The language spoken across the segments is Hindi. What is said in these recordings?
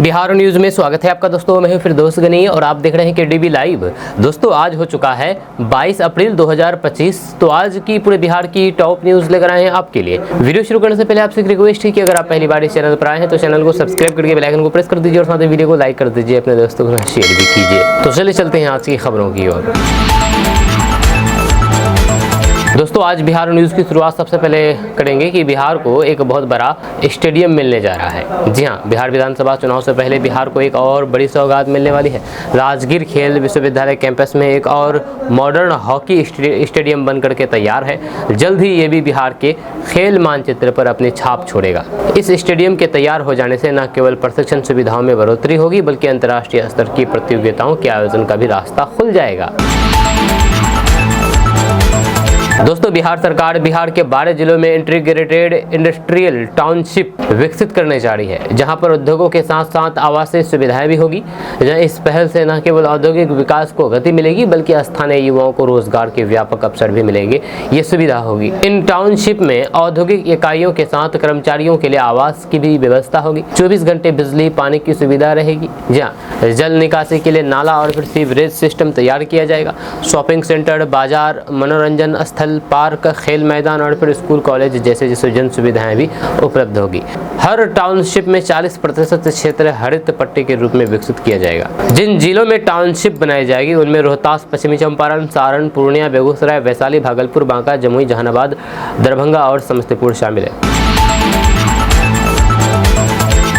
बिहार न्यूज में स्वागत है आपका दोस्तों। मैं हूं फिरदौस गनी और आप देख रहे हैं केडीबी लाइव। दोस्तों आज हो चुका है 22 अप्रैल 2025। तो आज की पूरे बिहार की टॉप न्यूज लेकर आए हैं आपके लिए। वीडियो शुरू करने से पहले आपसे एक रिक्वेस्ट है कि अगर आप पहली बार इस चैनल पर आए हैं तो चैनल को सब्सक्राइब करके बेल आइकन को प्रेस कर दीजिए और साथ ही वीडियो को लाइक कर दीजिए, अपने दोस्तों के साथ शेयर भी कीजिए। तो चलिए चलते हैं आज की खबरों की ओर। दोस्तों आज बिहार न्यूज़ की शुरुआत सबसे पहले करेंगे कि बिहार को एक बहुत बड़ा स्टेडियम मिलने जा रहा है। जी हाँ, बिहार विधानसभा चुनाव से पहले बिहार को एक और बड़ी सौगात मिलने वाली है। राजगीर खेल विश्वविद्यालय कैंपस में एक और मॉडर्न हॉकी स्टेडियम बन करके तैयार है। जल्द ही ये भी बिहार के खेल मानचित्र पर अपनी छाप छोड़ेगा। इस स्टेडियम के तैयार हो जाने से न केवल प्रशिक्षण सुविधाओं में बढ़ोतरी होगी बल्कि अंतर्राष्ट्रीय स्तर की प्रतियोगिताओं के आयोजन का भी रास्ता खुल जाएगा। दोस्तों बिहार सरकार बिहार के 12 जिलों में इंटीग्रेटेड इंडस्ट्रियल टाउनशिप विकसित करने जा रही है, जहां पर उद्योगों के साथ साथ आवासीय सुविधाएं भी होगी। जहां इस पहल से न केवल औद्योगिक विकास को गति मिलेगी बल्कि स्थानीय युवाओं को रोजगार के व्यापक अवसर भी मिलेंगे। ये सुविधा होगी। इन टाउनशिप में औद्योगिक इकाइयों के साथ कर्मचारियों के लिए आवास की भी व्यवस्था होगी। 24 घंटे बिजली पानी की सुविधा रहेगी। जहाँ जल निकासी के लिए नाला और फिर सीवरेज सिस्टम तैयार किया जाएगा। शॉपिंग सेंटर, बाजार, मनोरंजन स्थल, पार्क, खेल मैदान और फिर स्कूल कॉलेज जैसे जन सुविधाएं भी उपलब्ध होगी। हर टाउनशिप में 40% क्षेत्र हरित पट्टी के रूप में विकसित किया जाएगा। जिन जिलों में टाउनशिप बनाई जाएगी उनमें रोहतास, पश्चिमी चंपारण, सारण, पूर्णिया, बेगूसराय, वैशाली, भागलपुर, बांका, जमुई, जहानाबाद, दरभंगा और समस्तीपुर शामिल है।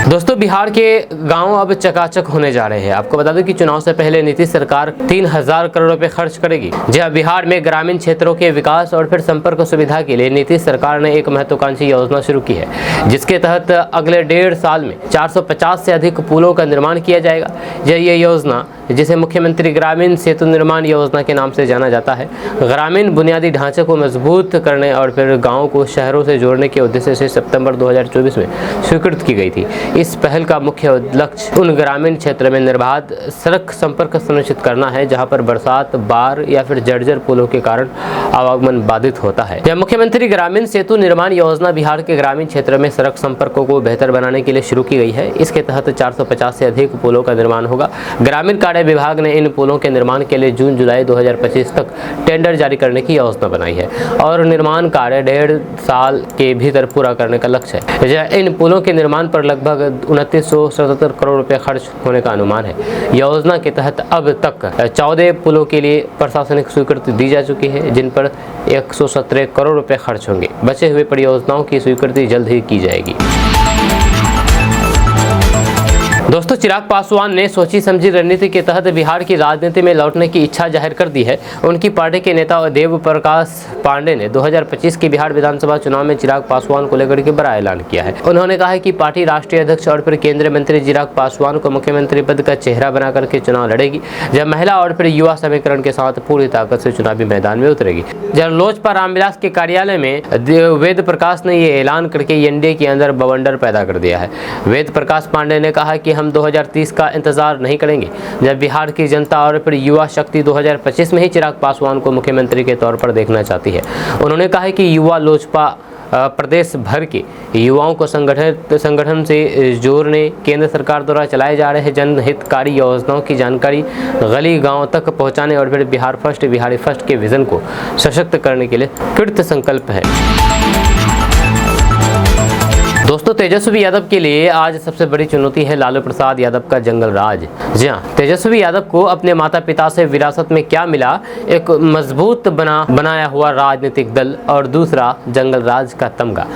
दोस्तों बिहार के गांव अब चकाचक होने जा रहे हैं। आपको बता दूं कि चुनाव से पहले नीतीश सरकार 3000 करोड़ रुपए खर्च करेगी। जहां बिहार में ग्रामीण क्षेत्रों के विकास और फिर संपर्क सुविधा के लिए नीतीश सरकार ने एक महत्वाकांक्षी योजना शुरू की है, जिसके तहत अगले 1.5 साल में 450 से अधिक पुलों का निर्माण किया जाएगा। ये योजना, जिसे मुख्यमंत्री ग्रामीण सेतु निर्माण योजना के नाम से जाना जाता है, ग्रामीण बुनियादी ढांचे को मजबूत करने और फिर गाँव को शहरों से जोड़ने के उद्देश्य से सितंबर 2024 में स्वीकृत की गई थी। इस पहल का मुख्य लक्ष्य उन ग्रामीण क्षेत्र में निर्बाध सड़क संपर्क सुनिश्चित करना है जहां पर बरसात, बाढ़ या फिर जर्जर पुलों के कारण आवागमन बाधित होता है। यह मुख्यमंत्री ग्रामीण सेतु निर्माण योजना बिहार के ग्रामीण क्षेत्र में सड़क संपर्कों को बेहतर बनाने के लिए शुरू की गई है। इसके तहत 450 से अधिक पुलों का निर्माण होगा। ग्रामीण कार्य विभाग ने इन पुलों के निर्माण के लिए जून-जुलाई 2025 तक टेंडर जारी करने की योजना बनाई है और निर्माण कार्य 1.5 साल के भीतर पूरा करने का लक्ष्य है। इन पुलों के निर्माण पर लगभग 2977 करोड़ रुपए खर्च होने का अनुमान है। योजना के तहत अब तक 14 पुलों के लिए प्रशासनिक स्वीकृति दी जा चुकी है, जिन पर 117 करोड़ रुपए खर्च होंगे। बचे हुए परियोजनाओं की स्वीकृति जल्द ही की जाएगी। दोस्तों चिराग पासवान ने सोची समझी रणनीति के तहत बिहार की राजनीति में लौटने की इच्छा जाहिर कर दी है। उनकी पार्टी के नेता देव प्रकाश पांडे ने 2025 के बिहार विधानसभा चुनाव में चिराग पासवान को लेकर के बड़ा ऐलान किया है। उन्होंने कहा है कि पार्टी राष्ट्रीय अध्यक्ष और फिर केंद्रीय मंत्री चिराग पासवान को मुख्यमंत्री पद का चेहरा बना करके चुनाव लड़ेगी, जब महिला और फिर युवा समीकरण के साथ पूरी ताकत से चुनावी मैदान में उतरेगी। जब लोजपा रामविलास के कार्यालय में वेद प्रकाश ने ये ऐलान करके एनडीए के अंदर बवंडर पैदा कर दिया है। वेद प्रकाश पांडे ने कहा कि हम 2030 का इंतजार नहीं करेंगे, जब बिहार की जनता और फिर युवा शक्ति 2025 में ही चिराग पासवान को मुख्यमंत्री के तौर पर देखना चाहती है। उन्होंने कहा कि युवा लोजपा प्रदेश भर के युवाओं को संगठन से जोड़ने केंद्र सरकार द्वारा चलाए जा रहे जनहितकारी योजनाओं की जानकारी गली गांव तक पहुंचाने और फिर बिहार फर्स्ट बिहारी फर्स्ट के विजन को सशक्त करने के लिए कृत संकल्प है। दोस्तों तेजस्वी यादव के लिए आज सबसे बड़ी चुनौती है लालू प्रसाद यादव का जंगल राज। जी हाँ, तेजस्वी यादव को अपने माता पिता से विरासत में क्या मिला? एक मजबूत बनाया हुआ राजनीतिक दल और दूसरा जंगल राज का तमगा।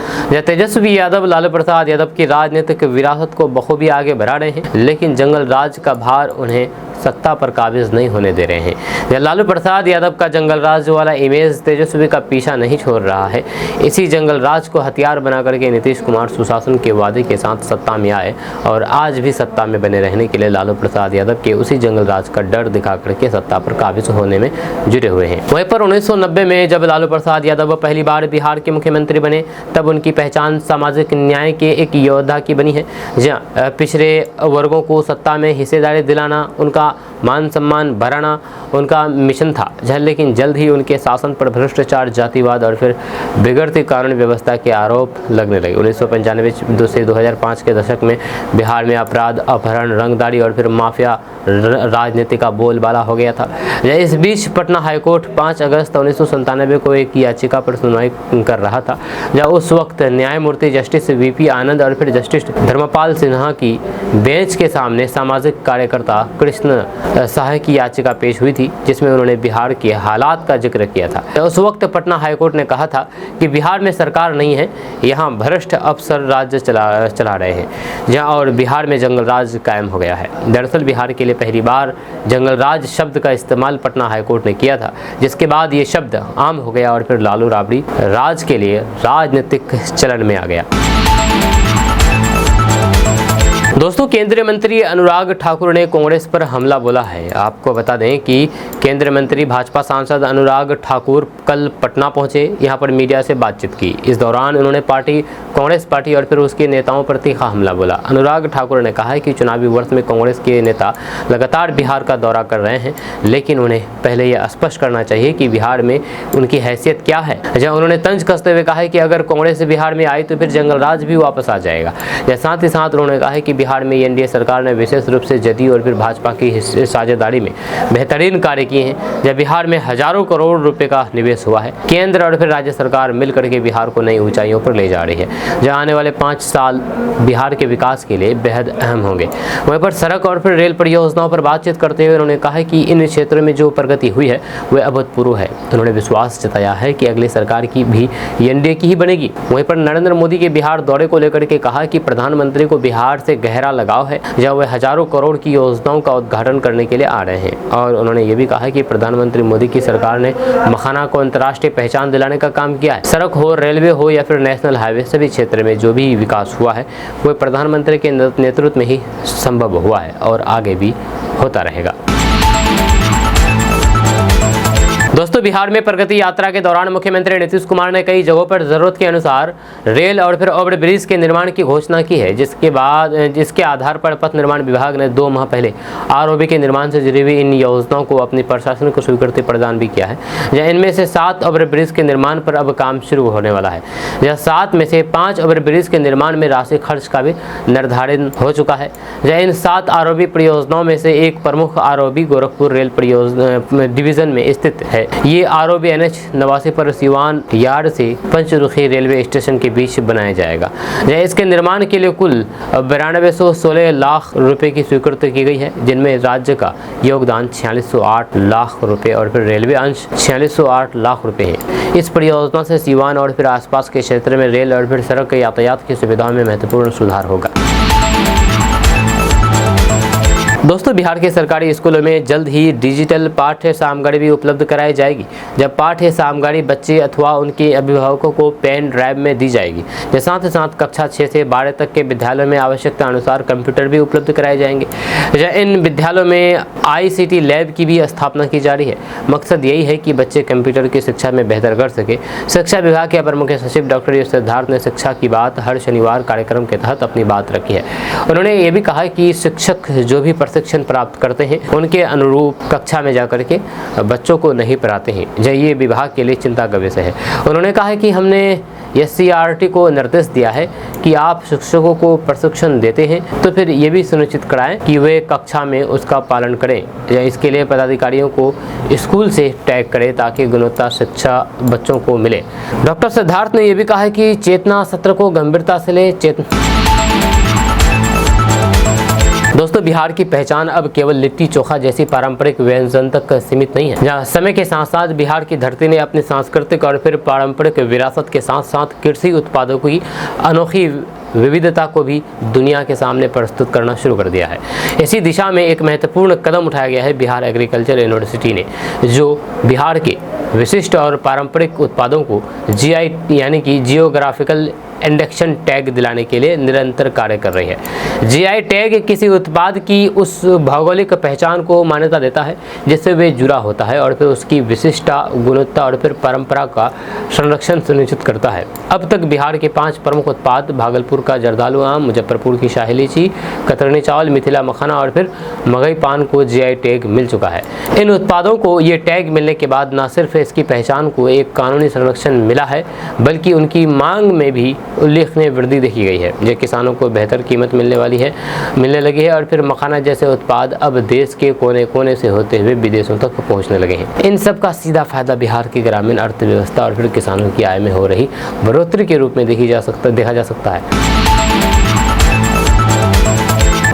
तेजस्वी यादव लालू प्रसाद यादव की राजनीतिक विरासत को बखूबी आगे बढ़ा रहे हैं, लेकिन जंगल राज का भार उन्हें सत्ता पर काबिज नहीं होने दे रहे हैं। लालू प्रसाद यादव का जंगल राज वाला इमेज तेजस्वी का पीछा नहीं छोड़ रहा है। इसी जंगल राज को हथियार बना करके नीतीश कुमार सुशासन के वादे के साथ सत्ता में आए और आज भी सत्ता में बने रहने के लिए लालू प्रसाद यादव के उसी जंगल राज का डर दिखा करके सत्ता पर काबिज होने में जुटे हुए हैं। वहीं पर 1990 में जब लालू प्रसाद यादव पहली बार बिहार के मुख्यमंत्री बने, तब उनकी पहचान सामाजिक न्याय के एक योद्धा की बनी है। जहाँ पिछड़े वर्गों को सत्ता में हिस्सेदारी दिलाना उनका मान सम्मान बढ़ाना उनका मिशन था, लेकिन जल्द ही उनके शासन पर भ्रष्टाचार, जातिवाद और फिर बिगड़ती कानून व्यवस्था के आरोप लगने लगे। 1995 से 2005 के दशक में बिहार में अपराध, अपहरण, रंगदारी और फिर माफिया राजनीति का बोलबाला हो गया था। इस बीच पटना हाईकोर्ट 5 अगस्त 1997 को एक याचिका पर सुनवाई कर रहा था, जहाँ उस वक्त न्यायमूर्ति जस्टिस वीपी आनंद और फिर जस्टिस धर्मपाल सिन्हा की बेंच के सामने सामाजिक कार्यकर्ता कृष्ण साह की याचिका पेश हुई थी, जिसमें उन्होंने बिहार के हालात का जिक्र किया था। उस वक्त पटना हाईकोर्ट ने कहा था कि बिहार में सरकार नहीं है, यहाँ भ्रष्ट अफसर राज्य चला रहे हैं, जहाँ और बिहार में जंगल राज कायम हो गया है। दरअसल बिहार के लिए पहली बार जंगल राज शब्द का इस्तेमाल पटना हाईकोर्ट ने किया था, जिसके बाद ये शब्द आम हो गया और फिर लालू राबड़ी राज के लिए राजनीतिक चलन में आ गया। दोस्तों, केंद्रीय मंत्री अनुराग ठाकुर ने कांग्रेस पर हमला बोला है। आपको बता दें कि केंद्रीय मंत्री भाजपा सांसद अनुराग ठाकुर कल पटना पहुंचे, यहां पर मीडिया से बातचीत की। इस दौरान उन्होंने कांग्रेस पार्टी और फिर उसके नेताओं पर तीखा हमला बोला। अनुराग ठाकुर ने कहा है कि चुनावी वर्ष में कांग्रेस के नेता लगातार बिहार का दौरा कर रहे हैं, लेकिन उन्हें पहले यह स्पष्ट करना चाहिए कि बिहार में उनकी हैसियत क्या है। जहाँ उन्होंने तंज कसते हुए कहा है कि अगर कांग्रेस बिहार में आई तो फिर जंगल राज भी वापस आ जाएगा। साथ ही साथ उन्होंने कहा है कि बिहार में एनडीए सरकार ने विशेष रूप से जदयू और फिर भाजपा की साझेदारी में बेहतरीन कार्य किए हैं, जब बिहार में हजारों करोड़ रुपए का निवेश हुआ है। केंद्र और फिर राज्य सरकार मिलकर के बिहार को नई ऊंचाइयों पर ले जा रही है, जहां आने वाले 5 साल बिहार के विकास के लिए बेहद अहम होंगे। वहीं पर सड़क और फिर रेल परियोजनाओं पर बातचीत करते हुए उन्होंने कहा कि इन क्षेत्रों में जो प्रगति हुई है वह अभूतपूर्व है। उन्होंने विश्वास जताया है कि अगली सरकार की भी एनडीए की ही बनेगी। वहीं पर नरेंद्र मोदी के बिहार दौरे को लेकर के कहा कि प्रधानमंत्री को बिहार से गहरा लगाव है, जहां वे हजारों करोड़ की योजनाओं का उद्घाटन करने के लिए आ रहे हैं। और उन्होंने ये भी कहा कि प्रधानमंत्री मोदी की सरकार ने मखाना को अंतर्राष्ट्रीय पहचान दिलाने का काम किया है। सड़क हो, रेलवे हो या फिर नेशनल हाईवे, सभी क्षेत्र में जो भी विकास हुआ है वह प्रधानमंत्री के नेतृत्व में ही संभव हुआ है और आगे भी होता रहेगा। दोस्तों, बिहार में प्रगति यात्रा के दौरान मुख्यमंत्री नीतीश कुमार ने कई जगहों पर जरूरत के अनुसार रेल और फिर ओवरब्रिज के निर्माण की घोषणा की है, जिसके आधार पर पथ निर्माण विभाग ने 2 माह पहले आरओबी के निर्माण से जुड़ी हुई इन योजनाओं को अपनी प्रशासन को स्वीकृति प्रदान भी किया है। जहाँ इनमें से 7 ओवरब्रिज के निर्माण पर अब काम शुरू होने वाला है। जहाँ 7 में से 5 ओवरब्रिज के निर्माण में राशि खर्च का भी निर्धारित हो चुका है। जहाँ इन 7 आरओबी परियोजनाओं में से एक प्रमुख आरओबी गोरखपुर रेल परियोजना डिवीजन में स्थित है। ये आरओबी NH 89 पर सिवान यार्ड से पंचरुखी रेलवे स्टेशन के बीच बनाया जाएगा। इसके निर्माण के लिए कुल 9216 लाख रुपए की स्वीकृति की गई है, जिनमें राज्य का योगदान 4608 लाख रुपए और फिर रेलवे अंश 4608 लाख रुपए है। इस परियोजना से सिवान और फिर आसपास के क्षेत्र में रेल और फिर सड़क यातायात की सुविधाओं में महत्वपूर्ण सुधार होगा। दोस्तों, बिहार के सरकारी स्कूलों में जल्द ही डिजिटल पाठ्य सामग्री भी उपलब्ध कराई जाएगी। जब पाठ्य सामग्री बच्चे अथवा उनके अभिभावकों को पेन ड्राइव में दी जाएगी। साथ ही साथ कक्षा 6 से 12 तक के विद्यालयों में आवश्यकता अनुसार कंप्यूटर भी उपलब्ध कराए जाएंगे। इन विद्यालयों में ICT लैब की भी स्थापना की जा रही है। मकसद यही है कि बच्चे कंप्यूटर की शिक्षा में बेहतर कर सके। शिक्षा विभाग के अपर मुख्य सचिव डॉक्टर सिद्धार्थ ने शिक्षा की बात हर शनिवार कार्यक्रम के तहत अपनी बात रखी है। उन्होंने ये भी कहा कि शिक्षक जो भी शिक्षण प्राप्त करते हैं उनके अनुरूप कक्षा में जाकर के बच्चों को नहीं पढ़ाते हैं, ये विभाग के लिए चिंता का विषय है। उन्होंने कहा कि हमने SCRT को निर्देश दिया है कि आप शिक्षकों को प्रशिक्षण देते हैं तो फिर ये भी सुनिश्चित कराएं कि वे कक्षा में उसका पालन करें। इसके लिए पदाधिकारियों को स्कूल से टैग करें ताकि गुणवत्ता शिक्षा बच्चों को मिले। डॉक्टर सिद्धार्थ ने यह भी कहा है कि चेतना सत्र को गंभीरता से ले। दोस्तों, बिहार की पहचान अब केवल लिट्टी चोखा जैसी पारंपरिक व्यंजन तक सीमित नहीं है। जहाँ समय के साथ साथ बिहार की धरती ने अपनी सांस्कृतिक और फिर पारंपरिक विरासत के साथ साथ कृषि उत्पादों की अनोखी विविधता को भी दुनिया के सामने प्रस्तुत करना शुरू कर दिया है। इसी दिशा में एक महत्वपूर्ण कदम उठाया गया है बिहार एग्रीकल्चर यूनिवर्सिटी ने, जो बिहार के विशिष्ट और पारंपरिक उत्पादों को GI यानी कि जियोग्राफिकल इंडेक्शन टैग दिलाने के लिए निरंतर कार्य कर रही है। जीआई टैग किसी उत्पाद की उस भौगोलिक पहचान को मान्यता देता है जिससे वे जुड़ा होता है और फिर उसकी विशिष्टता, गुणवत्ता और फिर परंपरा का संरक्षण सुनिश्चित करता है। अब तक बिहार के 5 प्रमुख उत्पाद भागलपुर का जर्दालू आम, मुजफ्फरपुर की शाही लीची, कतरनी चावल, मिथिला मखाना और फिर मगई पान को जीआई टैग मिल चुका है। इन उत्पादों को ये टैग मिलने के बाद न सिर्फ इसकी पहचान को एक कानूनी संरक्षण मिला है बल्कि उनकी मांग में भी उल्लेखनीय वृद्धि देखी गई है। ये किसानों को बेहतर कीमत मिलने लगी है और फिर मखाना जैसे उत्पाद अब देश के कोने कोने से होते हुए विदेशों तक पहुंचने लगे हैं। इन सब का सीधा फायदा बिहार की ग्रामीण अर्थव्यवस्था और फिर किसानों की आय में हो रही बढ़ोतरी के रूप में देखा जा सकता है।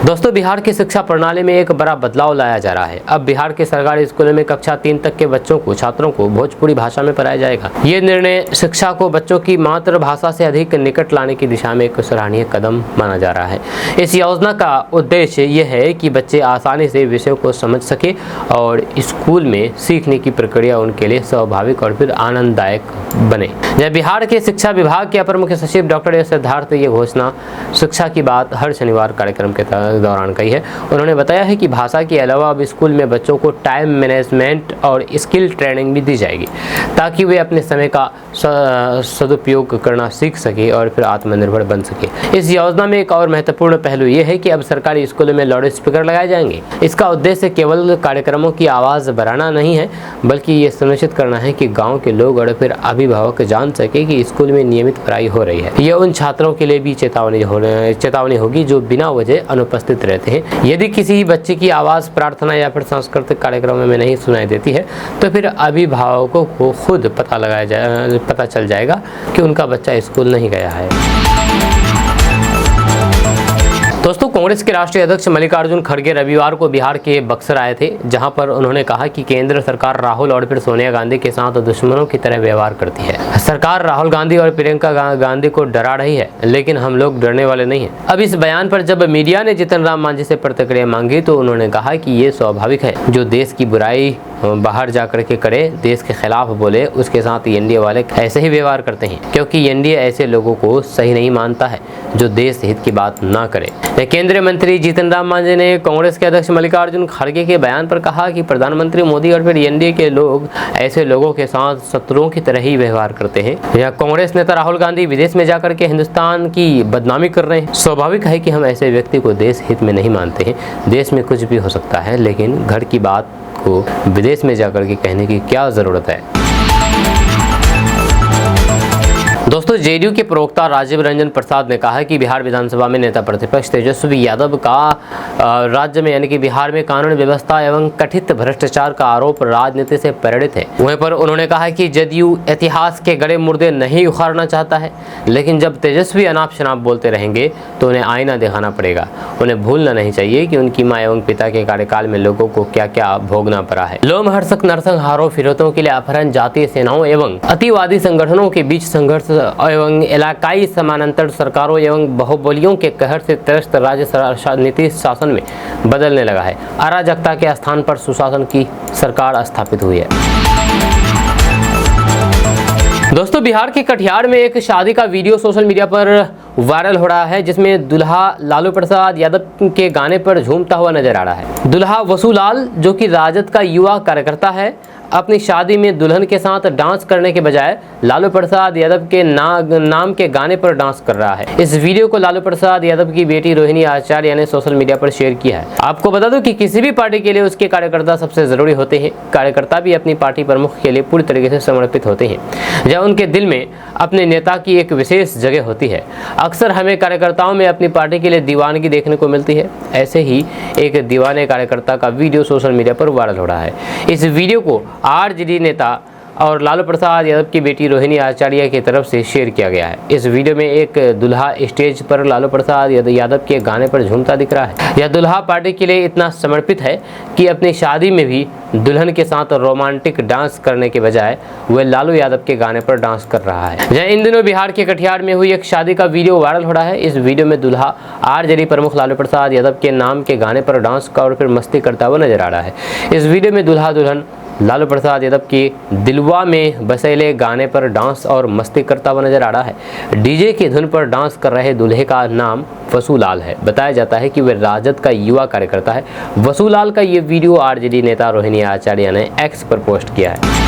दोस्तों, बिहार की शिक्षा प्रणाली में एक बड़ा बदलाव लाया जा रहा है। अब बिहार के सरकारी स्कूलों में कक्षा 3 तक के छात्रों को भोजपुरी भाषा में पढ़ाया जाएगा। ये निर्णय शिक्षा को बच्चों की मातृभाषा से अधिक निकट लाने की दिशा में एक सराहनीय कदम माना जा रहा है। इस योजना का उद्देश्य यह है कि बच्चे आसानी से विषयों को समझ सके और स्कूल में सीखने की प्रक्रिया उनके लिए स्वाभाविक और फिर आनंददायक बने। जब बिहार के शिक्षा विभाग के अपर मुख्य सचिव डॉक्टर एस सिद्धार्थ ये घोषणा शिक्षा की बात हर शनिवार कार्यक्रम के दौरान कही है। उन्होंने बताया है कि भाषा के अलावा अब स्कूल में बच्चों को टाइम मैनेजमेंट और स्किल ट्रेनिंग भी दी जाएगी ताकि वे अपने समय का सदुपयोग करना सीख सके और फिर आत्मनिर्भर बन सके। इस योजना में एक और महत्वपूर्ण पहलू ये है कि अब सरकारी स्कूलों में लाउड स्पीकर लगाए जाएंगे। इसका उद्देश्य केवल कार्यक्रमों की आवाज़ बढ़ाना नहीं है बल्कि ये सुनिश्चित करना है कि गाँव के लोग और फिर अभिभावक जान सके कि स्कूल में नियमित पढ़ाई हो रही है। यह उन छात्रों के लिए भी चेतावनी होगी जो बिना वजह अनुपस्थित रहते हैं। यदि किसी बच्चे की आवाज़ प्रार्थना या फिर सांस्कृतिक कार्यक्रमों में नहीं सुनाई देती है तो फिर अभिभावकों को खुद पता चल जाएगा कि उनका बच्चा स्कूल नहीं गया है। दोस्तों, कांग्रेस के राष्ट्रीय अध्यक्ष मल्लिकार्जुन खड़गे रविवार को बिहार के बक्सर आए थे, जहां पर उन्होंने कहा कि केंद्र सरकार राहुल और फिर सोनिया गांधी के साथ दुश्मनों की तरह व्यवहार करती है। सरकार राहुल गांधी और प्रियंका गांधी को डरा रही है, लेकिन हम लोग डरने वाले नहीं हैं। अब इस बयान पर जब मीडिया ने जीतन राम मांझी से प्रतिक्रिया मांगी तो उन्होंने कहा कि ये स्वाभाविक है, जो देश की बुराई बाहर जाकर के करे, देश के खिलाफ बोले, उसके साथ एनडीए वाले ऐसे ही व्यवहार करते हैं, क्योंकि एनडीए ऐसे लोगों को सही नहीं मानता है जो देश हित की बात ना करे। केंद्रीय मंत्री जीतन राम मांझी ने कांग्रेस के अध्यक्ष मल्लिकार्जुन खड़गे के बयान पर कहा कि प्रधानमंत्री मोदी और फिर एनडीए के लोग ऐसे लोगों के साथ शत्रुओं की तरह ही व्यवहार करते हैं। या कांग्रेस नेता राहुल गांधी विदेश में जाकर के हिंदुस्तान की बदनामी कर रहे हैं। स्वाभाविक है कि हम ऐसे व्यक्ति को देश हित में नहीं मानते हैं। देश में कुछ भी हो सकता है, लेकिन घर की बात को विदेश में जाकर के कहने की क्या जरूरत है। दोस्तों, जेडीयू के प्रवक्ता राजीव रंजन प्रसाद ने कहा कि बिहार विधानसभा में नेता प्रतिपक्ष तेजस्वी यादव का राज्य में यानी कि बिहार में कानून व्यवस्था एवं कथित भ्रष्टाचार का आरोप राजनीति से प्रेरित है। वहीं पर उन्होंने कहा कि जदयू इतिहास के गड़े मुर्दे नहीं उखाड़ना चाहता है, लेकिन जब तेजस्वी अनाप शनाप बोलते रहेंगे तो उन्हें आईना दिखाना पड़ेगा। उन्हें भूलना नहीं चाहिए कि उनकी मां एवं पिता के कार्यकाल में लोगों को क्या क्या भोगना पड़ा है। लोमहर्षक नरसंहारों, फिरौतियों के लिए अपहरण, जातीय सेनाओं एवं अतिवादी संगठनों के बीच संघर्ष एवं इलाकाई समानांतर सरकारों एवं बाहुबलियों के कहर से त्रस्त राज्य नीतीश शासन में बदलने लगा है। अराजकता के स्थान पर सुशासन की सरकार स्थापित हुई है। दोस्तों, बिहार के कटिहार में एक शादी का वीडियो सोशल मीडिया पर वायरल हो रहा है, जिसमें दुल्हा लालू प्रसाद यादव के गाने पर झूमता हुआ नजर आ रहा है। दुल्हा वसूलाल, जो कि राजद का युवा कार्यकर्ता है, अपनी शादी में दुल्हन के साथ डांस करने के बजाय लालू प्रसाद यादव के नाम के गाने पर डांस कर रहा है। इस वीडियो को लालू प्रसाद यादव की बेटी रोहिणी आचार्य ने सोशल मीडिया पर शेयर किया है। आपको बता दूं कि किसी भी पार्टी के लिए उसके कार्यकर्ता सबसे जरूरी होते हैं। कार्यकर्ता भी अपनी पार्टी प्रमुख के लिए पूरी तरीके से समर्पित होते हैं, जहाँ उनके दिल में अपने नेता की एक विशेष जगह होती है। अक्सर हमें कार्यकर्ताओं में अपनी पार्टी के लिए दीवानगी देखने को मिलती है। ऐसे ही एक दीवाने कार्यकर्ता का वीडियो सोशल मीडिया पर वायरल हो रहा है। इस वीडियो को आरजेडी नेता और लालू प्रसाद यादव की बेटी रोहिणी आचार्य की तरफ से शेयर किया गया है। इस वीडियो में एक दुल्हा स्टेज पर लालू प्रसाद यादव के गाने पर झूमता दिख रहा है। यह दुल्हा पार्टी के लिए इतना समर्पित है कि अपनी शादी में भी दुल्हन के साथ रोमांटिक डांस करने के बजाय वह लालू यादव के गाने पर डांस कर रहा है। जहाँ इन दिनों बिहार के कटिहार में हुई एक शादी का वीडियो वायरल हो रहा है। इस वीडियो में दुल्हा आरजेडी प्रमुख लालू प्रसाद यादव के नाम के गाने पर डांस और फिर मस्ती करता हुआ नजर आ रहा है। इस वीडियो में दुल्हा दुल्हन लालू प्रसाद यादव की दिलवा में बसेले गाने पर डांस और मस्ती करता हुआ नजर आ रहा है। डीजे की धुन पर डांस कर रहे दूल्हे का नाम वसूलाल है। बताया जाता है कि वह राजद का युवा कार्यकर्ता है। वसूलाल का ये वीडियो आरजेडी नेता रोहिणी आचार्य ने एक्स पर पोस्ट किया है।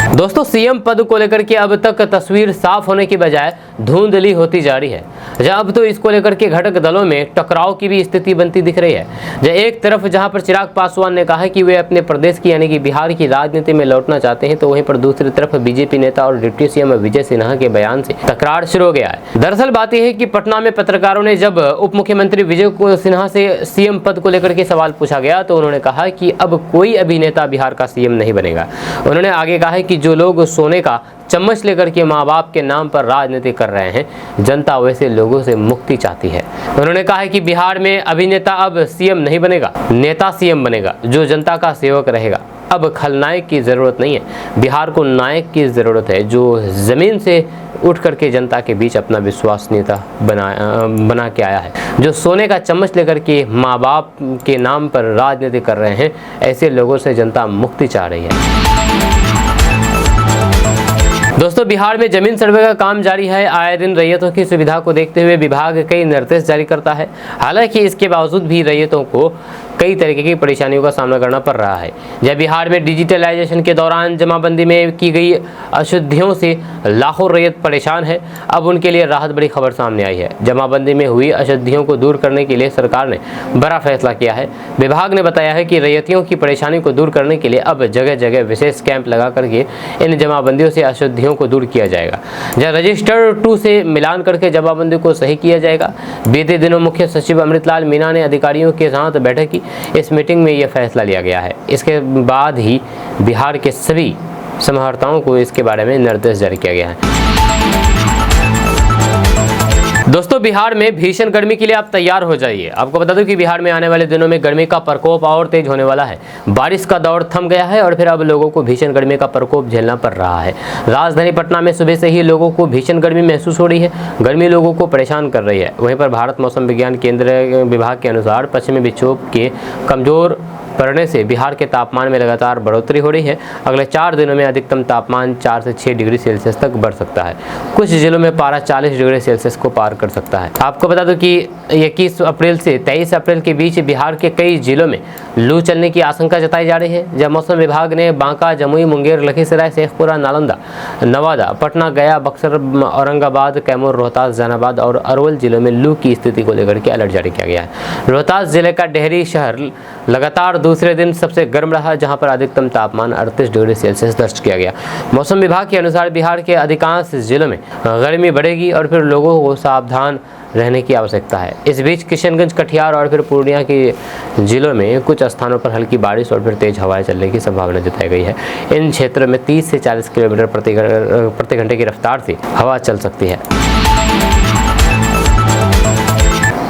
दोस्तों, सीएम पद को लेकर के अब तक तस्वीर साफ होने की बजाय धुंधली होती जा रही है। जहां अब तो इसको लेकर के घटक दलों में टकराव की भी स्थिति बनती दिख रही है। एक तरफ जहां पर चिराग पासवान ने कहा कि वे अपने प्रदेश की यानी कि बिहार की राजनीति में लौटना चाहते हैं, तो वहीं पर दूसरी तरफ बीजेपी नेता और डिप्टी सीएम विजय सिन्हा के बयान से तकरार शुरू हो गया है। दरअसल बात यह है कि पटना में पत्रकारों ने जब उप मुख्यमंत्री विजय सिन्हा से सीएम पद को लेकर के सवाल पूछा गया, तो उन्होंने कहा कि अब कोई अभिनेता बिहार का सीएम नहीं बनेगा। उन्होंने आगे कहा है कि जो लोग सोने का चम्मच लेकर के माँ बाप के नाम पर राजनीति कर रहे हैं, जनता वैसे लोगों से मुक्ति चाहती है। उन्होंने कहा है कि बिहार में अभिनेता अब सीएम नहीं बनेगा, नेता सीएम बनेगा, जो जनता का सेवक रहेगा। अब खलनायक की ज़रूरत नहीं है, बिहार को नायक की ज़रूरत है, जो ज़मीन से उठ करके जनता के बीच अपना विश्वसनीयता बना के आया है। जो सोने का चम्मच लेकर के माँ बाप के नाम पर राजनीति कर रहे हैं, ऐसे लोगों से जनता मुक्ति चाह रही है। दोस्तों, बिहार में जमीन सर्वे का काम जारी है। आए दिन रैयतों की सुविधा को देखते हुए विभाग कई निर्देश जारी करता है। हालांकि इसके बावजूद भी रैयतों को कई तरीके की परेशानियों का सामना करना पड़ रहा है। जब बिहार में डिजिटलाइजेशन के दौरान जमाबंदी में की गई अशुद्धियों से लाखों रैयत परेशान है, अब उनके लिए राहत बड़ी खबर सामने आई है। जमाबंदी में हुई अशुद्धियों को दूर करने के लिए सरकार ने बड़ा फैसला किया है। विभाग ने बताया है कि रैयतियों की परेशानी को दूर करने के लिए अब जगह जगह विशेष कैंप लगा करके इन जमाबंदियों से अशुद्धियों को दूर किया जाएगा। जहाँ रजिस्टर 2 से मिलान करके जमाबंदी को सही किया जाएगा। बीते दिनों मुख्य सचिव अमृतलाल मीणा ने अधिकारियों के साथ बैठक की। इस मीटिंग में यह फैसला लिया गया है। इसके बाद ही बिहार के सभी समाहर्ताओं को इसके बारे में निर्देश जारी किया गया है। दोस्तों, बिहार में भीषण गर्मी के लिए आप तैयार हो जाइए। आपको बता दूं कि बिहार में आने वाले दिनों में गर्मी का प्रकोप और तेज होने वाला है। बारिश का दौर थम गया है और फिर अब लोगों को भीषण गर्मी का प्रकोप झेलना पड़ रहा है। राजधानी पटना में सुबह से ही लोगों को भीषण गर्मी महसूस हो रही है। गर्मी लोगों को परेशान कर रही है। वहीं पर भारत मौसम विज्ञान केंद्र विभाग के अनुसार पश्चिमी विक्षोभ के कमजोर पड़ने से बिहार के तापमान में लगातार बढ़ोतरी हो रही है। अगले 4 दिनों में अधिकतम तापमान 4 से 6 डिग्री सेल्सियस तक बढ़ सकता है। कुछ जिलों में पारा 40 डिग्री सेल्सियस को पार कर सकता है। आपको बता दूं कि 21 अप्रैल से 23 अप्रैल के बीच बिहार के कई जिलों में लू चलने की आशंका जताई जा रही है। जब मौसम विभाग ने बांका, जमुई, मुंगेर, लखीसराय, शेखपुरा, नालंदा, नवादा, पटना, गया, बक्सर, औरंगाबाद, कैमूर, रोहतास, जहानाबाद और अरवल जिलों में लू की स्थिति को लेकर के अलर्ट जारी किया गया है। रोहतास जिले का डेहरी शहर लगातार दूसरे दिन सबसे गर्म रहा, जहां पर अधिकतम तापमान 38 डिग्री सेल्सियस दर्ज किया गया। मौसम विभाग के अनुसार बिहार के अधिकांश जिलों में गर्मी बढ़ेगी और फिर लोगों को सावधान रहने की आवश्यकता है। इस बीच किशनगंज, कटिहार और फिर पूर्णिया के जिलों में कुछ स्थानों पर हल्की बारिश और फिर तेज हवाएं चलने की संभावना जताई गई है। इन क्षेत्रों में 30 से 40 किलोमीटर प्रति घंटे की रफ्तार से हवा चल सकती है।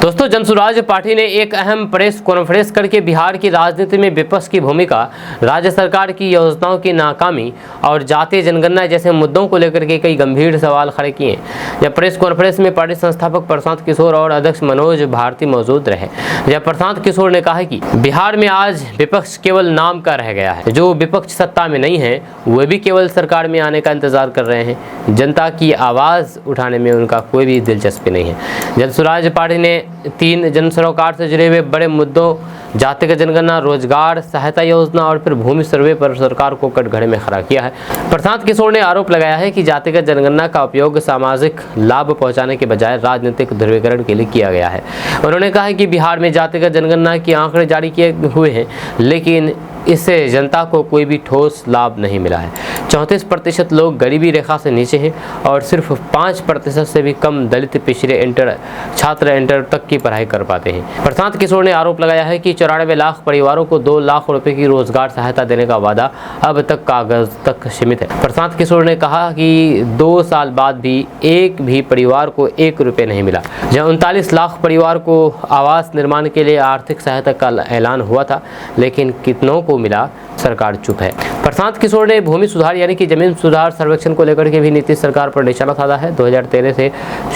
दोस्तों, जनसुराज पार्टी ने एक अहम प्रेस कॉन्फ्रेंस करके बिहार की राजनीति में विपक्ष की भूमिका, राज्य सरकार की योजनाओं की नाकामी और जातीय जनगणना जैसे मुद्दों को लेकर के कई गंभीर सवाल खड़े किए। जब प्रेस कॉन्फ्रेंस में पार्टी संस्थापक प्रशांत किशोर और अध्यक्ष मनोज भारती मौजूद रहे। जब प्रशांत किशोर ने कहा कि बिहार में आज विपक्ष केवल नाम का रह गया है। जो विपक्ष सत्ता में नहीं है वे भी केवल सरकार में आने का इंतजार कर रहे हैं। जनता की आवाज़ उठाने में उनका कोई भी दिलचस्पी नहीं है। जनसुराज पार्टी ने 3 जन सरोकार से जुड़े हुए बड़े मुद्दों, जातिगत जनगणना, रोजगार सहायता योजना और फिर भूमि सर्वे पर सरकार को कटघरे में खड़ा किया है। प्रशांत किशोर ने आरोप लगाया है कि जातिगत जनगणना का उपयोग सामाजिक लाभ पहुंचाने के बजाय राजनीतिक ध्रुवीकरण के लिए किया गया है। उन्होंने कहा है कि बिहार में जातिगत जनगणना के आंकड़े जारी किए हुए हैं, लेकिन इससे जनता को कोई भी ठोस लाभ नहीं मिला है। 34% लोग गरीबी रेखा से नीचे हैं और सिर्फ 5% से भी कम दलित पिछड़े छात्र इंटर तक की पढ़ाई कर पाते हैं। प्रशांत किशोर ने आरोप लगाया है कि 94 लाख परिवारों को 2 लाख रुपए की रोजगार सहायता देने का वादा अब तक कागज तक सीमित है। प्रशांत किशोर ने कहा कि 2 साल बाद भी एक भी परिवार को 1 रुपये नहीं मिला। जहाँ 39 लाख परिवार को आवास निर्माण के लिए आर्थिक सहायता का ऐलान हुआ था, लेकिन कितनों को मिला, सरकार चुप है। प्रशांत किशोर ने भूमि सुधार यानी कि जमीन सुधार सर्वेक्षण को लेकर के भी नीतीश सरकार पर निशाना साधा है। 2013 से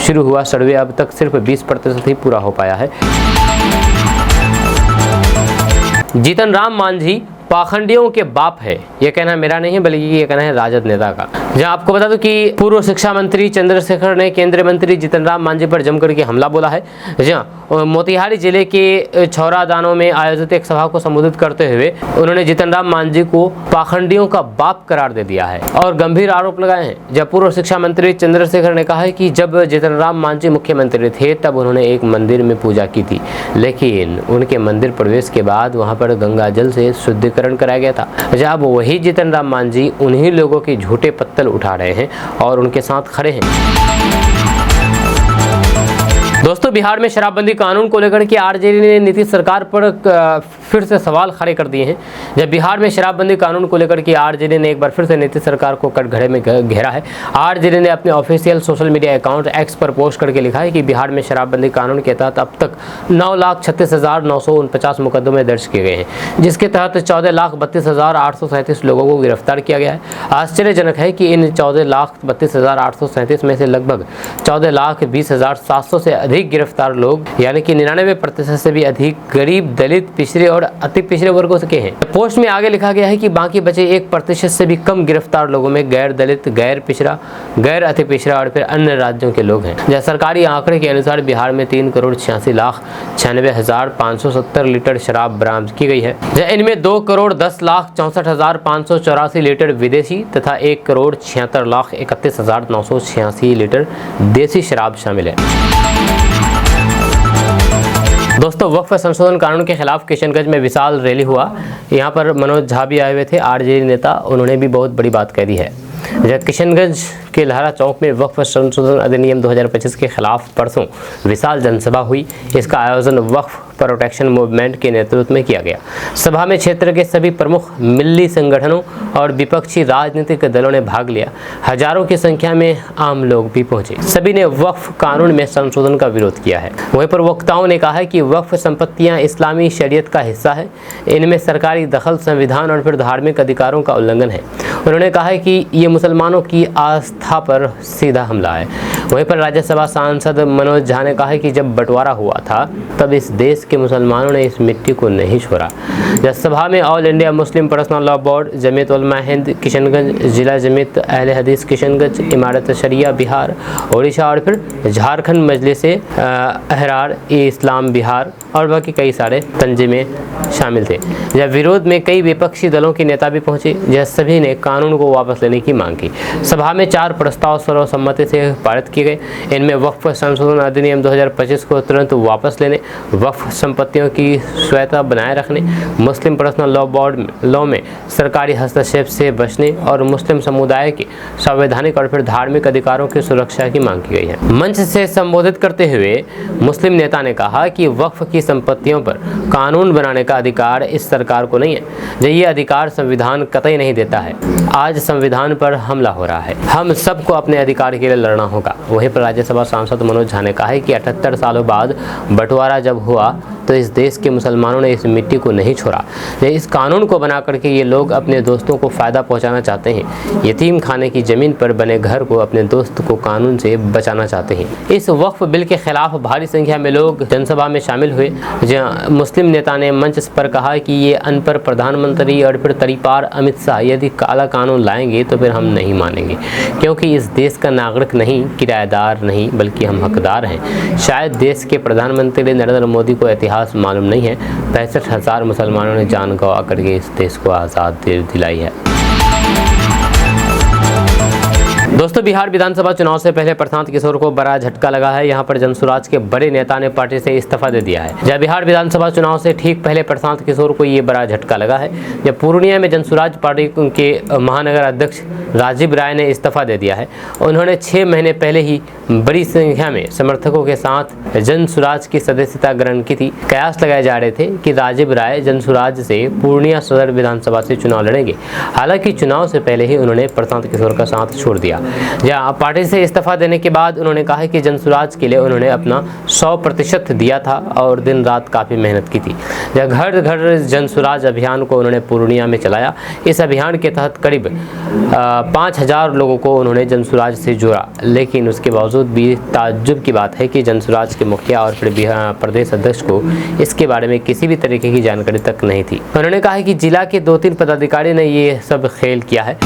शुरू हुआ सर्वे अब तक सिर्फ 20% ही पूरा हो पाया है। जीतन राम मांझी पाखंडियों के बाप है, ये कहना मेरा नहीं है बल्कि ये कहना है राजद नेता का। जहां आपको बता दूं कि पूर्व शिक्षा मंत्री चंद्रशेखर ने केंद्रीय मंत्री जीतन राम मांझी पर जमकर के हमला बोला है। जहां मोतिहारी जिले के छौरादानों में आयोजित एक सभा को संबोधित करते हुए उन्होंने जीतन राम मांझी को पाखंडियों का बाप करार दे दिया है और गंभीर आरोप लगाए हैं। जब पूर्व शिक्षा मंत्री चंद्रशेखर ने कहा है कि जब जीतन राम मांझी मुख्यमंत्री थे तब उन्होंने एक मंदिर में पूजा की थी, लेकिन उनके मंदिर प्रवेश के बाद वहां पर गंगा जल से शुद्धिकरण कराया गया था। जब वही जीतन राम मांझी उन्हीं लोगों के झूठे पत्तल उठा रहे हैं और उनके साथ खड़े हैं। दोस्तों, बिहार में शराबबंदी कानून को लेकर के आरजेडी ने नीतीश सरकार पर फिर से सवाल खड़े कर दिए हैं। जब बिहार में शराबबंदी कानून को लेकर के आरजेडी ने एक बार फिर से नीतीश सरकार को कटघरे में घेरा है। आरजेडी ने अपने official social media account x पर पोस्ट करके लिखा है कि बिहार में शराबबंदी कानून के तहत अब तक 9,36,949 मुकदमे दर्ज किए गए हैं, जिसके तहत 14,32,837 लोगों को गिरफ्तार किया गया है। आश्चर्यजनक है कि इन 14,32,837 में से लगभग 14,20,700 से अधिक गिरफ्तार लोग यानी कि 99% से भी अधिक गरीब, दलित, पिछड़े और अति पिछड़े वर्गों के हैं। पोस्ट में आगे लिखा गया है कि बाकी बचे 1% से भी कम गिरफ्तार लोगों में गैर दलित, गैर पिछड़ा, गैर अति पिछड़ा और फिर अन्य राज्यों के लोग हैं। जहाँ सरकारी आंकड़े के अनुसार बिहार में 3,86,96,570 लीटर शराब बरामद की गई है। इनमें 2,10,64,584 लीटर विदेशी तथा 1,76,31,986 लीटर देसी शराब शामिल है। दोस्तों, वक्फ संशोधन कानून के खिलाफ किशनगंज में विशाल रैली हुआ। यहाँ पर मनोज झा भी आए हुए थे, आरजेडी नेता, उन्होंने भी बहुत बड़ी बात कह दी है। जब किशनगंज के लहरा चौक में वक्फ संशोधन अधिनियम 2025 के खिलाफ परसों विशाल जनसभा हुई। इसका आयोजन वक्फ प्रोटेक्शन मूवमेंट के नेतृत्व में किया गया। सभा में क्षेत्र के सभी प्रमुख मिल्ली संगठनों और विपक्षी राजनीतिक दलों ने भाग लिया। हजारों की संख्या में आम लोग भी पहुंचे। सभी ने वक्फ कानून में संशोधन का विरोध किया है। वहीं पर वक्ताओं ने कहा है कि वक्फ संपत्तियां इस्लामी शरीयत का हिस्सा है, इनमें सरकारी दखल, संविधान और फिर धार्मिक अधिकारों का उल्लंघन है। उन्होंने कहा है कि ये मुसलमानों की आस्था पर सीधा हमला है। वहीं पर राज्यसभा सांसद मनोज झा ने कहा है कि जब बंटवारा हुआ था तब इस देश के मुसलमानों ने इस मिट्टी को नहीं छोड़ा। जब सभा में all India Muslim personal law board, Jamiat Ulama Hind Kishanganj, जिला जमीयत अहले हदीस किशनगंज, इमारत शरिया बिहार, ओडिशा और फिर झारखंड मजलिस अहरार ए इस्लाम बिहार और बाकी कई सारे तंजीमें शामिल थे। जब विरोध में कई विपक्षी दलों के नेता भी पहुंचे, जब सभी ने कानून को वापस लेने की मांग की। सभा में 4 प्रस्ताव सर्वसम्मति से पारित किए गए। इनमें वक्फ संशोधन अधिनियम 2025 को तुरंत वापस लेने, वक्फ संपत्तियों की स्वायत्तता बनाए रखने, मुस्लिम पर्सनल लॉ बोर्ड लॉ में सरकारी हस्तक्षेप से बचने और मुस्लिम समुदाय के संवैधानिक और फिर धार्मिक अधिकारों की सुरक्षा की मांग की गई है। मंच से संबोधित करते हुए मुस्लिम नेता ने कहा कि वक्फ की संपत्तियों पर कानून बनाने का अधिकार इस सरकार को नहीं है, ये अधिकार संविधान कतई नहीं देता है। आज संविधान पर हमला हो रहा है, हम सबको अपने अधिकार के लिए लड़ना होगा। वहीं पर राज्यसभा सांसद मनोज झा ने कहा है कि 78 सालों बाद बंटवारा जब हुआ तो इस देश के मुसलमानों ने इस मिट्टी को नहीं छोड़ा। इस कानून को बना करके ये लोग अपने दोस्तों को फ़ायदा पहुंचाना चाहते हैं। यतीम खाने की ज़मीन पर बने घर को अपने दोस्त को कानून से बचाना चाहते हैं। इस वक्फ बिल के खिलाफ भारी संख्या में लोग जनसभा में शामिल हुए। जहाँ मुस्लिम नेता ने मंच पर कहा कि ये अनपढ़ प्रधानमंत्री और फिर तरीपार अमित शाह यदि काला कानून लाएंगे तो फिर हम नहीं मानेंगे, क्योंकि इस देश का नागरिक नहीं, किराएदार नहीं, बल्कि हम हकदार हैं। शायद देश के प्रधानमंत्री नरेंद्र मोदी को इतिहास मालूम नहीं है। 65,000 मुसलमानों ने जान गंवा करके इस देश को आज़ादी दिलाई है। दोस्तों, बिहार विधानसभा चुनाव से पहले प्रशांत किशोर को बड़ा झटका लगा है। यहां पर जनसुराज के बड़े नेता ने पार्टी से इस्तीफा दे दिया है। जब बिहार विधानसभा चुनाव से ठीक पहले प्रशांत किशोर को ये बड़ा झटका लगा है जब पूर्णिया में जनसुराज पार्टी के महानगर अध्यक्ष राजीव राय ने इस्तीफा दे दिया है। उन्होंने 6 महीने पहले ही बड़ी संख्या में समर्थकों के साथ जनसुराज की सदस्यता ग्रहण की थी। कयास लगाए जा रहे थे कि राजीव राय जनसुराज से पूर्णिया सदर विधानसभा से चुनाव लड़ेंगे। हालांकि चुनाव से पहले ही उन्होंने प्रशांत किशोर का साथ छोड़ दिया। जहाँ पार्टी से इस्तीफा देने के बाद उन्होंने कहा कि जनसुराज के लिए उन्होंने अपना 100% दिया था और दिन रात काफ़ी मेहनत की थी। जहाँ घर घर जनसुराज अभियान को उन्होंने पूर्णिया में चलाया। इस अभियान के तहत करीब 5000 लोगों को उन्होंने जनसुराज से जोड़ा, लेकिन उसके बावजूद भी ताज्जुब की बात है कि जनसुराज के मुखिया और फिर प्रदेश अध्यक्ष को इसके बारे में किसी भी तरीके की जानकारी तक नहीं थी। उन्होंने कहा कि जिला के 2-3 पदाधिकारी ने ये सब खेल किया है।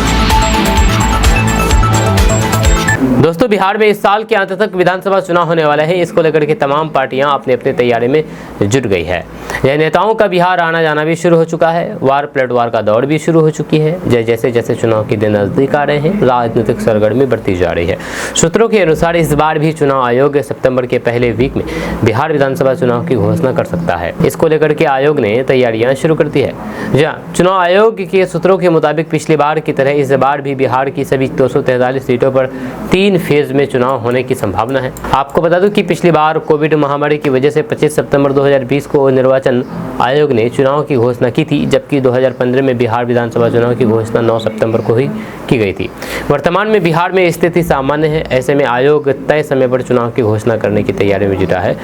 दोस्तों, बिहार में इस साल के अंत तक विधानसभा चुनाव होने वाला है। इसको लेकर के तमाम पार्टियां अपने अपने तैयारी में जुट गई है। यह नेताओं का बिहार आना जाना भी शुरू हो चुका है। वार पलटवार का दौड़ भी शुरू हो चुकी है। जैसे जैसे चुनाव के दिन नजदीक आ रहे हैं, राजनीतिक सरगर्मी बढ़ती जा रही है। सूत्रों के अनुसार इस बार भी चुनाव आयोग सितंबर के पहले वीक में बिहार विधानसभा चुनाव की घोषणा कर सकता है। इसको लेकर के आयोग ने तैयारियां शुरू कर दी है। जहाँ चुनाव आयोग के सूत्रों के मुताबिक पिछली बार की तरह इस बार भी बिहार की सभी 243 सीटों पर 3 फेज में चुनाव होने की संभावना है। आपको बता दूं कि पिछली बार कोविड महामारी की वजह से 25 सितंबर 2020 को निर्वाचन आयोग ने चुनाव की घोषणा की थी, जबकि 2015 में बिहार विधानसभा चुनाव की घोषणा 9 सितंबर को ही की गई थी। वर्तमान में बिहार में स्थिति सामान्य है। ऐसे में आयोग तय समय पर चुनाव की घोषणा करने की तैयारी में जुटा है।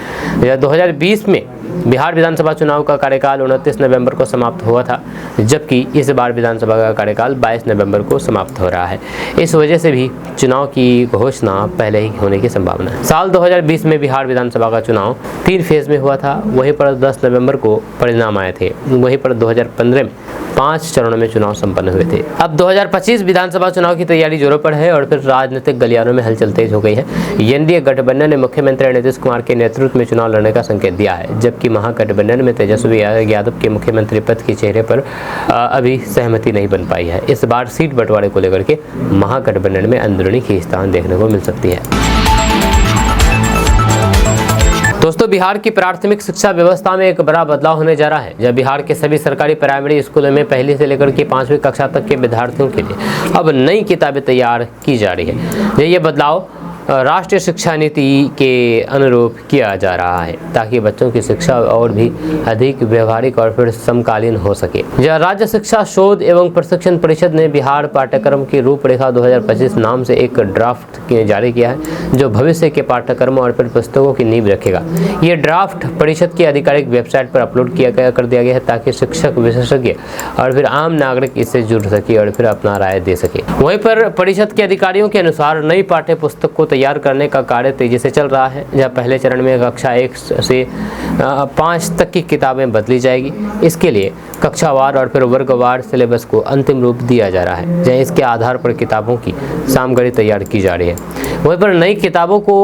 2020 में बिहार विधानसभा चुनाव का कार्यकाल 29 नवंबर को समाप्त हुआ था, जबकि इस बार विधानसभा का कार्यकाल 22 नवंबर को समाप्त हो रहा है। इस वजह से भी चुनाव की घोषणा पहले ही होने की संभावना है। साल 2020 में बिहार विधानसभा का चुनाव 3 फेज में हुआ था। वहीं पर 10 नवंबर को परिणाम आए थे। वहीं पर 2015 में 5 चरणों में चुनाव संपन्न हुए थे। अब 2025 विधानसभा चुनाव की तैयारी जोरों पर है और फिर राजनीतिक गलियारों में हलचल तेज हो गई है। एनडीए गठबंधन ने मुख्यमंत्री नीतीश कुमार के नेतृत्व में चुनाव लड़ने का संकेत दिया है, जबकि महागठबंधन में तेजस्वी यादव के मुख्यमंत्री पद के चेहरे पर अभी सहमति नहीं बन पाई है। इस बार सीट बंटवारे को लेकर के महागठबंधन में अंदरूनी खींचतान देखने को मिल सकती है। दोस्तों, बिहार की प्राथमिक शिक्षा व्यवस्था में एक बड़ा बदलाव होने जा रहा है। जब बिहार के सभी सरकारी प्राइमरी स्कूलों में पहली से लेकर के 5वीं कक्षा तक के विद्यार्थियों के लिए अब नई किताबें तैयार की जा रही है। ये बदलाव राष्ट्रीय शिक्षा नीति के अनुरूप किया जा रहा है, ताकि बच्चों की शिक्षा और भी अधिक व्यवहारिक और फिर समकालीन हो सके। राज्य शिक्षा शोध एवं प्रशिक्षण परिषद ने बिहार पाठ्यक्रम की रूपरेखा 2025 नाम से एक ड्राफ्ट जारी किया है, जो भविष्य के पाठ्यक्रम और फिर पुस्तकों की नींव रखेगा। ये ड्राफ्ट परिषद की आधिकारिक वेबसाइट पर अपलोड कर दिया गया है, ताकि शिक्षक, विशेषज्ञ और फिर आम नागरिक इससे जुड़ सके और फिर अपना राय दे सके। वहीं पर परिषद के अधिकारियों के अनुसार नई पाठ्य पुस्तक को तैयार करने का कार्य तेजी से चल रहा है। जहाँ पहले चरण में कक्षा 1 से 5 तक की किताबें बदली जाएगी। इसके लिए कक्षावार और फिर वर्गवार सिलेबस को अंतिम रूप दिया जा रहा है, जहाँ इसके आधार पर किताबों की सामग्री तैयार की जा रही है। वहीं पर नई किताबों को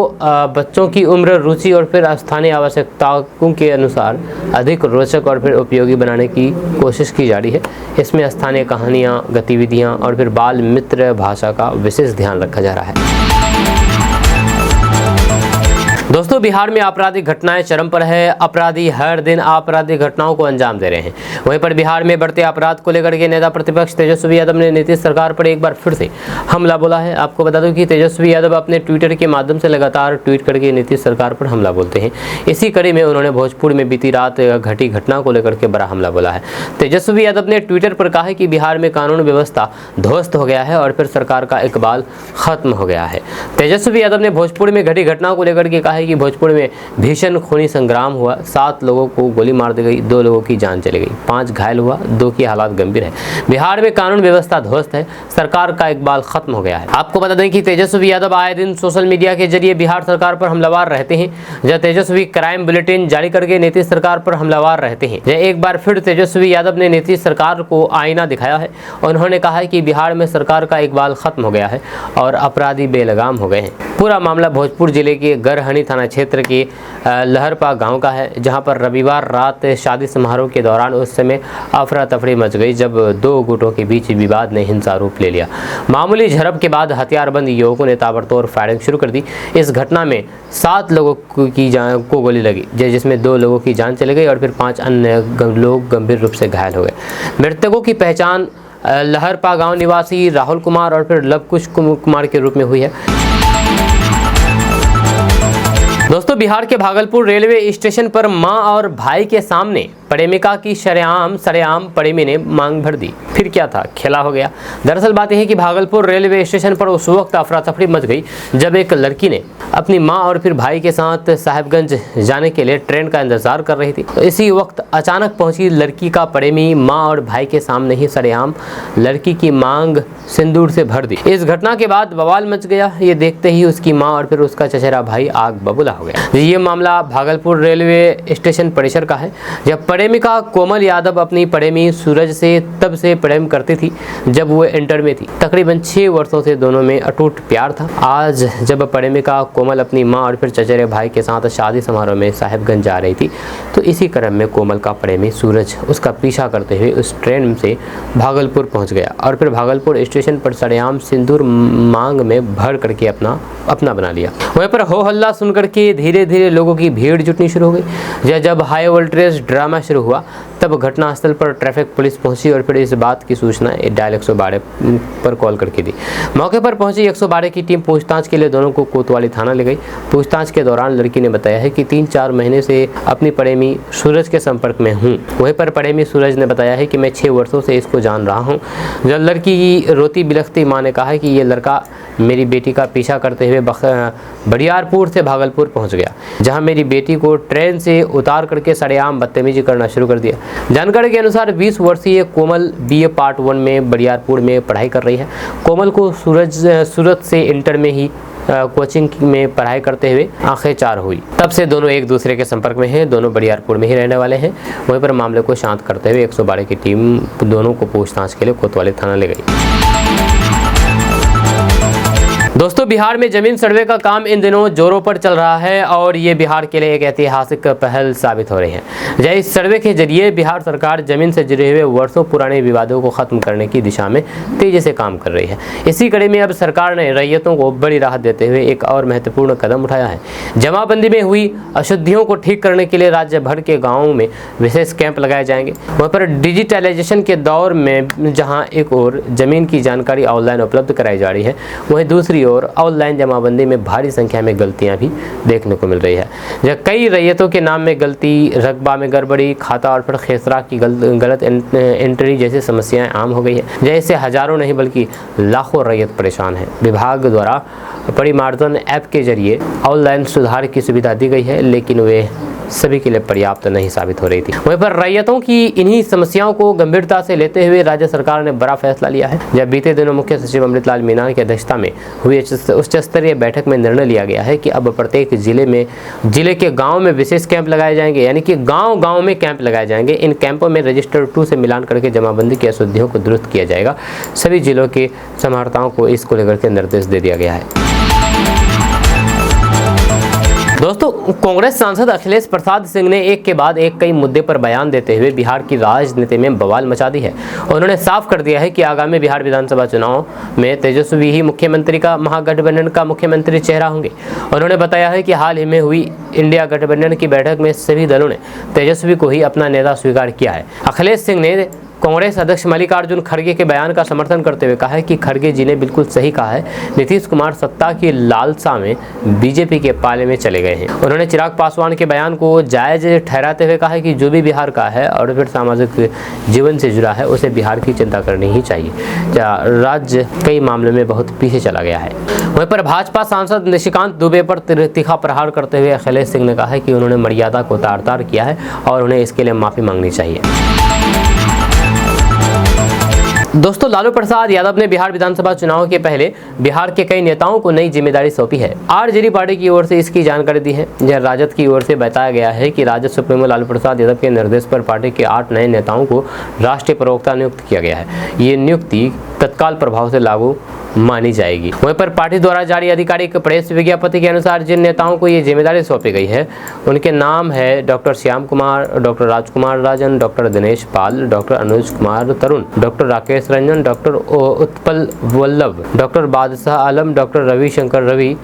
बच्चों की उम्र, रुचि और फिर स्थानीय आवश्यकताओं के अनुसार अधिक रोचक और फिर उपयोगी बनाने की कोशिश की जा रही है। इसमें स्थानीय कहानियाँ, गतिविधियाँ और फिर बाल मित्र भाषा का विशेष ध्यान रखा जा रहा है। दोस्तों, बिहार में आपराधिक घटनाएं चरम पर है। अपराधी हर दिन आपराधिक घटनाओं को अंजाम दे रहे हैं। वहीं पर बिहार में बढ़ते अपराध को लेकर के नेता प्रतिपक्ष तेजस्वी यादव ने नीतीश सरकार पर एक बार फिर से हमला बोला है। आपको बता दूं कि तेजस्वी यादव अपने ट्विटर के माध्यम से लगातार ट्वीट करके नीतीश सरकार पर हमला बोलते हैं। इसी कड़ी में उन्होंने भोजपुर में बीती रात घटी घटना को लेकर के बड़ा हमला बोला है। तेजस्वी यादव ने ट्विटर पर कहा है कि बिहार में कानून व्यवस्था ध्वस्त हो गया है और फिर सरकार का इकबाल खत्म हो गया है। तेजस्वी यादव ने भोजपुर में घटी घटना को लेकर के कहा है कि भोजपुर में भीषण खूनी संग्राम हुआ। 7 लोगों को गोली मार दी गई, 2 लोगों की जान चली गई, 5 घायल हुआ, 2 की हालात गंभीर है। बिहार में कानून व्यवस्था ध्वस्त है, सरकार का इकबाल खत्म हो गया है। आपको बता दें कि तेजस्वी यादव आए दिन सोशल मीडिया के जरिए बिहार सरकार पर हमलावर रहते हैं। जब तेजस्वी क्राइम बुलेटिन जारी करके नीतीश सरकार पर हमलावर रहते हैं। एक बार फिर तेजस्वी यादव ने नीतीश सरकार को आईना दिखाया है। उन्होंने कहा है कि बिहार में सरकार का इकबाल खत्म हो गया है और अपराधी बेलगाम हो गए हैं। पूरा मामला भोजपुर जिले के गरहनी थाना क्षेत्र के लहरपा गांव का है, जहां पर रविवार रात शादी समारोह के दौरान उस समय अफरा तफरी मच गई, जब 2 गुटों के बीच विवाद ने हिंसा रूप ले लिया। मामूली झड़प के बाद हथियारबंद युवकों ने ताबड़तोड़ फायरिंग शुरू कर दी। इस घटना में 7 लोगों की जान को गोली लगी, जिसमें 2 लोगों की जान चली गई और फिर 5 अन्य लोग गंभीर रूप से घायल हो गए। मृतकों की पहचान लहरपा गांव निवासी राहुल कुमार और फिर लवकुश कुमार के रूप में हुई है। दोस्तों, बिहार के भागलपुर रेलवे स्टेशन पर मां और भाई के सामने प्रेमिका की सरेआम प्रेमी ने मांग भर दी। फिर क्या था, खेला हो गया। दरअसल बात यह है कि भागलपुर रेलवे स्टेशन पर उस वक्त अफरा तफरी मच गई जब एक लड़की ने अपनी मां और फिर भाई के साथ साहिबगंज जाने के लिए ट्रेन का इंतजार कर रही थी। तो इसी वक्त अचानक पहुंची लड़की का प्रेमी मां और भाई के सामने ही सरेआम लड़की की मांग सिंदूर से भर दी। इस घटना के बाद बवाल मच गया। ये देखते ही उसकी मां और फिर उसका चचेरा भाई आग बबूला हो गया। ये मामला भागलपुर रेलवे स्टेशन परिसर का है, जब प्रेमिका कोमल यादव अपनी प्रेमी सूरज से तब से प्रेम करती थी जब वो इंटर में थी। तकरीबन 6 वर्षों से दोनों में अटूट प्यार था। आज जब प्रेमिका कोमल अपनी मां और फिर चचेरे भाई के साथ शादी समारोह में साहिबगंज जा रही थी तो इसी क्रम में कोमल का प्रेमी सूरज उसका पीछा करते हुए उस ट्रेन से भागलपुर पहुंच गया और फिर भागलपुर स्टेशन पर सरेआम सिंदूर मांग में भर करके अपना बना लिया। वहीं पर हो हल्ला सुनकर के धीरे धीरे लोगों की भीड़ जुटनी शुरू हो गई। जब हाई वोल्टेज ड्रामा शुरू हुआ तब घटनास्थल पर ट्रैफिक पुलिस पहुंची और फिर इस बात की सूचना डायल 112 पर कॉल करके दी। मौके पर पहुंची 112 की टीम पूछताछ के लिए दोनों को कोतवाली थाना ले गई। पूछताछ के दौरान लड़की ने बताया है कि 3-4 महीने से अपनी प्रेमी सूरज के संपर्क में हूँ। वहीं पर प्रेमी सूरज ने बताया है कि मैं 6 वर्षों से इसको जान रहा हूँ। जब लड़की की रोती बिलखती माँ ने कहा कि ये लड़का मेरी बेटी का पीछा करते हुए बरियारपुर से भागलपुर पहुंच गया, जहां मेरी बेटी को ट्रेन से उतार करके सरेआम बदतमीजी करना शुरू कर दिया। जानकारी के अनुसार 20 वर्षीय कोमल BA पार्ट 1 में बरियारपुर में पढ़ाई कर रही है। कोमल को सूरत से इंटर में ही कोचिंग में पढ़ाई करते हुए आंखें चार हुई। तब से दोनों एक दूसरे के संपर्क में हैं। दोनों बरियारपुर में ही रहने वाले हैं। वहीं पर मामले को शांत करते हुए 112 की टीम दोनों को पूछताछ के लिए कोतवाली थाना ले गई। दोस्तों, बिहार में जमीन सर्वे का काम इन दिनों जोरों पर चल रहा है और ये बिहार के लिए एक ऐतिहासिक पहल साबित हो रही है। इस सर्वे के जरिए बिहार सरकार जमीन से जुड़े हुए वर्षों पुराने विवादों को खत्म करने की दिशा में तेजी से काम कर रही है। इसी कड़ी में अब सरकार ने रैयतों को बड़ी राहत देते हुए एक और महत्वपूर्ण कदम उठाया है। जमाबंदी में हुई अशुद्धियों को ठीक करने के लिए राज्य भर के गाँवों में विशेष कैंप लगाए जाएंगे। वहाँ पर डिजिटलाइजेशन के दौर में जहाँ एक ओर जमीन की जानकारी ऑनलाइन उपलब्ध कराई जा रही है, वहीं दूसरी और ऑनलाइन जमाबंदी में भारी संख्या में गलतियां भी देखने को मिल रही है। जब कई रैयतों के नाम में गलती, रकबा में गड़बड़ी, खाता और फिर खेसरा की गलत एंट्री जैसी समस्याएं आम हो गई है, जैसे हजारों नहीं बल्कि लाखों रैयत परेशान है। विभाग द्वारा परिमार्जन ऐप के जरिए ऑनलाइन सुधार की सुविधा दी गई है, लेकिन वे सभी के लिए पर्याप्त नहीं साबित हो रही थी। वहीं पर रैयतों की इन्हीं समस्याओं को गंभीरता से लेते हुए राज्य सरकार ने बड़ा फैसला लिया है। जब बीते दिनों मुख्य सचिव अमृतलाल मीना की अध्यक्षता में हुई उच्च स्तरीय बैठक में निर्णय लिया गया है कि अब प्रत्येक जिले के गाँव में विशेष कैंप लगाए जाएंगे, यानी कि गाँव में कैंप लगाए जाएंगे। इन कैंपों में रजिस्टर 2 से मिलान करके जमाबंदी की अशुद्धियों को दुरुस्त किया जाएगा। सभी जिलों के समाहर्ताओं को इसको लेकर के निर्देश दे दिया गया है। दोस्तों, कांग्रेस सांसद अखिलेश प्रसाद सिंह ने एक के बाद एक कई मुद्दे पर बयान देते हुए बिहार की राजनीति में बवाल मचा दी है। उन्होंने साफ कर दिया है कि आगामी बिहार विधानसभा चुनाव में तेजस्वी ही मुख्यमंत्री का महागठबंधन का मुख्यमंत्री चेहरा होंगे। उन्होंने बताया है कि हाल ही में हुई इंडिया गठबंधन की बैठक में सभी दलों ने तेजस्वी को ही अपना नेता स्वीकार किया है। अखिलेश सिंह ने कांग्रेस अध्यक्ष मल्लिकार्जुन खड़गे के बयान का समर्थन करते हुए कहा है कि खड़गे जी ने बिल्कुल सही कहा है। नीतीश कुमार सत्ता की लालसा में बीजेपी के पाले में चले गए हैं। उन्होंने चिराग पासवान के बयान को जायज ठहराते हुए कहा है कि जो भी बिहार का है और फिर सामाजिक जीवन से जुड़ा है उसे बिहार की चिंता करनी ही चाहिए। राज्य कई मामलों में बहुत पीछे चला गया है। वहीं पर भाजपा सांसद निशिकांत दुबे पर तीखा प्रहार करते हुए अखिलेश सिंह ने कहा है कि उन्होंने मर्यादा को तार-तार किया है और उन्हें इसके लिए माफी मांगनी चाहिए। दोस्तों, लालू प्रसाद यादव ने बिहार विधानसभा चुनाव के पहले बिहार के कई नेताओं को नई जिम्मेदारी सौंपी है। आरजेडी पार्टी की ओर से इसकी जानकारी दी है। यह राजद की ओर से बताया गया है कि राजद सुप्रीमो लालू प्रसाद यादव के निर्देश पर पार्टी के 8 नए नेताओं को राष्ट्रीय प्रवक्ता नियुक्त किया गया है। ये नियुक्ति तत्काल प्रभाव से लागू मानी जाएगी। वहीं पर पार्टी द्वारा जारी आधिकारिक प्रेस विज्ञप्ति के अनुसार जिन नेताओं को ये जिम्मेदारी सौंपी गई है उनके नाम है doctor Shyam Kumar, doctor Rajkumar Rajan, doctor Dinesh Pal, doctor Anuj Kumar Tarun, doctor Rakesh Ranjan, doctor Utpal Vallabh, doctor Badshah Alam, doctor Ravishankar Ravi.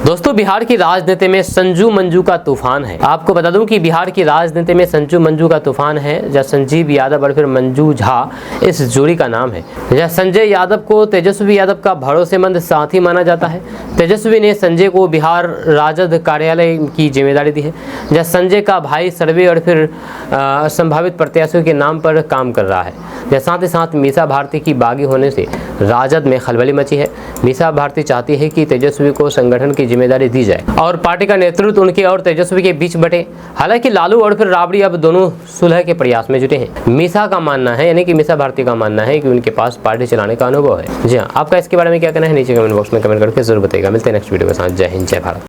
दोस्तों, दोस्तों बिहार की राजनीति में संजू मंजू का तूफान है। आपको बता दूं कि बिहार की राजनीति में संजू मंजू का तूफान है, जहाँ संजीव यादव और फिर मंजू झा इस जोड़ी का नाम है। जहाँ संजय यादव को तेजस्वी यादव का भरोसेमंद साथी माना जाता है। तेजस्वी ने संजय को बिहार राजद कार्यालय की जिम्मेदारी दी है, जहाँ संजय का भाई सर्वे और फिर संभावित प्रत्याशियों के नाम पर काम कर रहा है। साथ ही साथ मीसा भारती की बागी होने से राजद में खलबली मची है। मीसा भारती चाहती है कि तेजस्वी को संगठन की जिम्मेदारी दी जाए और पार्टी का नेतृत्व उनके और तेजस्वी के बीच बटे। हालांकि लालू और फिर राबड़ी अब दोनों सुलह के प्रयास में जुटे हैं। मीसा का मानना है, यानी कि मीसा भारती का मानना है कि उनके पास पार्टी चलाने का अनुभव है। जी हाँ, आपका इसके बारे में क्या कहना है नीचे कमेंट बॉक्स में कमेंट करके जरूर बताइएगा। मिलते हैं नेक्स्ट वीडियो के साथ। जय हिंद, जय भारत।